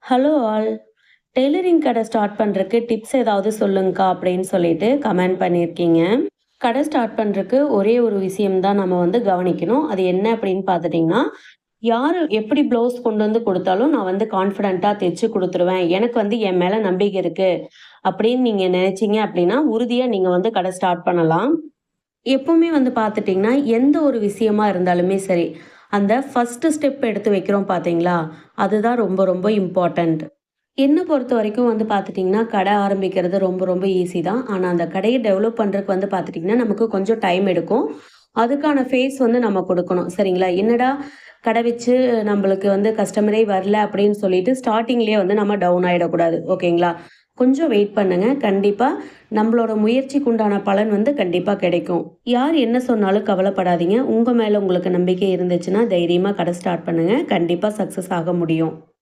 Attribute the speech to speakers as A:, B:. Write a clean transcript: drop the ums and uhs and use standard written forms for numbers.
A: Hello all. Tailoring கடை start பண்றதுக்கு tips ஏதாவது சொல்லுங்கக்கா அப்படின்னு சொல்லிட்டு கமெண்ட் பண்ணியிருக்கீங்க. கடை ஸ்டார்ட் பண்றதுக்கு ஒரே ஒரு விஷயம் தான் நம்ம வந்து கவனிக்கணும். அது என்ன அப்படின்னு பார்த்துட்டீங்கன்னா, யாரு எப்படி ப்ளவுஸ் கொண்டு வந்து குடுத்தாலும் நான் வந்து கான்ஃபிடென்ட்டா தச்சு குடுத்துருவேன். எனக்கு வந்து என் மேல நம்பிக்கை இருக்கு. அப்படின்னு நீங்க நினைச்சீங்க அப்படின்னா, உறுதியா நீங்க வந்து கடை ஸ்டார்ட் பண்ணலாம். எப்பவுமே வந்து பார்த்துட்டீங்கன்னா, எந்த ஒரு விஷயமா இருந்தாலுமே சரி, அந்த ஃபர்ஸ்ட் ஸ்டெப் எடுத்து வைக்கிறோம் பார்த்தீங்களா? அதுதான் ரொம்ப ரொம்ப இம்பார்ட்டன்ட். என்ன பொறுத்தவரைக்கும் வந்து பார்த்துட்டிங்கன்னா, கடை ஆரம்பிக்கிறது ரொம்ப ரொம்ப ஈஸி தான். ஆனா, அந்த கடைய டெவலப் பண்றதுக்கு வந்து பார்த்துட்டிங்கன்னா, நமக்கு கொஞ்சம் டைம் எடுக்கும். அதுக்கான ஃபேஸ் வந்து நம்ம குடுக்கணும். சரிங்களா? என்னடா கடை வச்சு நம்பளுக்கு வந்து கஸ்டமரே வரல அப்படின்னு சொல்லிட்டு ஸ்டார்ட்டிங்லயே வந்து நம்ம டவுன் ஆயிடக்கூடாது. ஓகேங்களா? கொஞ்சம் வெயிட் பண்ணுங்க. கண்டிப்பா நம்பளோட முயற்சிக்கு உண்டான பலன் வந்து கண்டிப்பா கிடைக்கும். யார் என்ன சொன்னாலும் கவலைப்படாதீங்க. உங்க மேல உங்களுக்கு நம்பிக்கை இருந்துச்சுன்னா, தைரியமா கடை ஸ்டார்ட் பண்ணுங்க. கண்டிப்பா சக்சஸ் ஆக முடியும்.